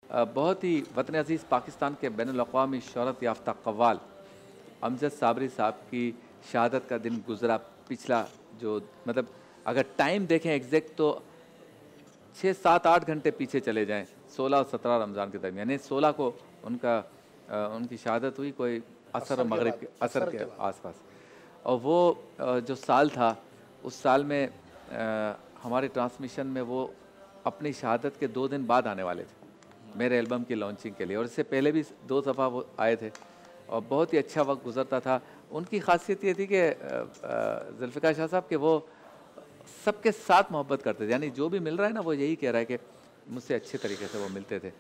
बहुत ही वतन अज़ीज़ पाकिस्तान के बैनुल-अक़वामी शोहरत याफ़्ता कव्वाल अमजद साबरी साहब की शहादत का दिन गुज़रा पिछला जो मतलब अगर टाइम देखें एग्ज़ैक्ट तो 6, 7, 8 घंटे पीछे चले जाएँ, 16 और 17 रमज़ान के दरमियान, यानी 16 को उनकी शहादत हुई, कोई असर और मगरिब के असर के आस-पास। और वो जो साल था, उस साल में हमारे ट्रांसमिशन में वो अपनी शहादत के 2 दिन बाद आने वाले थे, मेरे एल्बम की लॉन्चिंग के लिए, और इससे पहले भी 2 दफ़ा वो आए थे और बहुत ही अच्छा वक़्त गुज़रता था। उनकी ख़ासियत ये थी कि ज़ुल्फ़िकार शाह साहब के वो सबके साथ मोहब्बत करते थे, यानी जो भी मिल रहा है ना, वो यही कह रहा है कि मुझसे अच्छे तरीके से वो मिलते थे।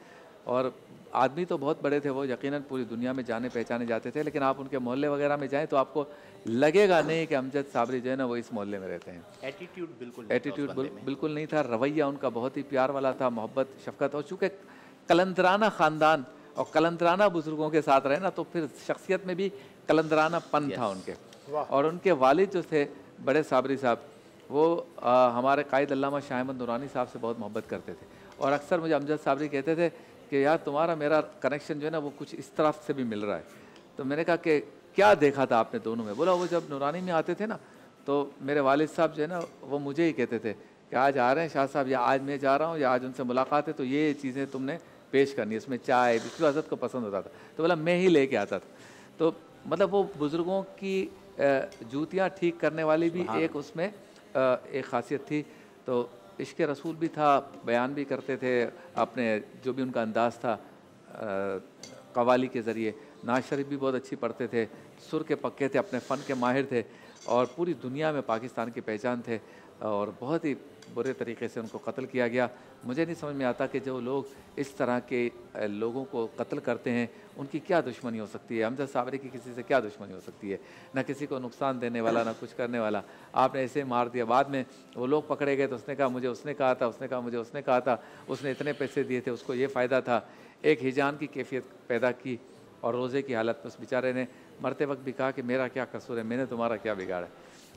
और आदमी तो बहुत बड़े थे वो, यकीनन पूरी दुनिया में जाने पहचाने जाते थे, लेकिन आप उनके मोहल्ले वगैरह में जाएँ तो आपको लगेगा नहीं कि अमजद साबरी जो है ना वो इस मोहल्ले में रहते हैं। एटीट्यूड बिल्कुल नहीं था उस बंदे में। बिल्कुल नहीं था, रवैया उनका बहुत ही प्यार वाला था, मोहब्बत, शफ़क़त, और चूँकि कलंदराना ख़ानदान और कलंदराना बुज़ुर्गों के साथ रहे ना, तो फिर शख्सियत में भी कलंदरानापन था उनके। और उनके वालिद जो थे बड़े साबरी साहब, वो हमारे कायद अल्लामा शाह अहमद नूरानी साहब से बहुत मोहब्बत करते थे, और अक्सर मुझे अमजद साबरी कहते थे कि यार तुम्हारा मेरा कनेक्शन जो है ना वो कुछ इस तरफ से भी मिल रहा है। तो मैंने कहा कि क्या देखा था आपने दोनों में? बोला वो जब नूरानी में आते थे ना, तो मेरे वालिद साहब जो है ना वो मुझे ही कहते थे कि आज आ रहे हैं शाह साहब, या आज मैं जा रहा हूँ, या आज उनसे मुलाकात है, तो ये चीज़ें तुमने पेश करनी है, इसमें चाय, बिस्कुट हज़रत को पसंद होता था, तो बोला मैं ही लेके आता था। तो मतलब वो बुज़ुर्गों की जूतियाँ ठीक करने वाली भी एक उसमें एक ख़ासियत थी। तो इश्क़ रसूल भी था, बयान भी करते थे अपने, जो भी उनका अंदाज़ था कव्वाली के ज़रिए। नात शरीफ भी बहुत अच्छी पढ़ते थे, सुर के पक्के थे, अपने फ़न के माहिर थे, और पूरी दुनिया में पाकिस्तान की पहचान थे, और बहुत ही बुरे तरीके से उनको कत्ल किया गया। मुझे नहीं समझ में आता कि जो लोग इस तरह के लोगों को कत्ल करते हैं, उनकी क्या दुश्मनी हो सकती है? अमजद साबरी की किसी से क्या दुश्मनी हो सकती है? ना किसी को नुकसान देने वाला, ना कुछ करने वाला, आपने ऐसे मार दिया। बाद में वो लोग पकड़े गए तो उसने कहा मुझे उसने कहा था, उसने कहा मुझे उसने कहा था, उसने इतने पैसे दिए थे, उसको ये फ़ायदा था। एक हिजान की कैफ़ियत पैदा की, और रोज़े की हालत में उस बेचारे ने मरते वक्त भी कहा कि मेरा क्या कसूर है, मैंने तुम्हारा क्या बिगाड़ा,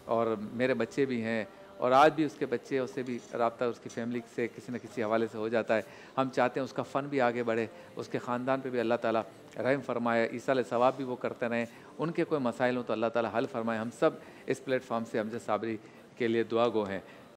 और मेरे बच्चे भी हैं, और आज भी उसके बच्चे, उससे भी रब्ता उसकी फ़ैमिली से किसी न किसी हवाले से हो जाता है। हम चाहते हैं उसका फ़न भी आगे बढ़े, उसके ख़ानदान पे भी अल्लाह ताला रहम फ़रमाए, ईसाल सवाब भी वो करते रहें, उनके कोई मसाइल हों तो अल्लाह ताला हल फ़रमाए। हम सब इस प्लेटफ़ॉर्म से अमजद साबरी के लिए दुआ गो हैं।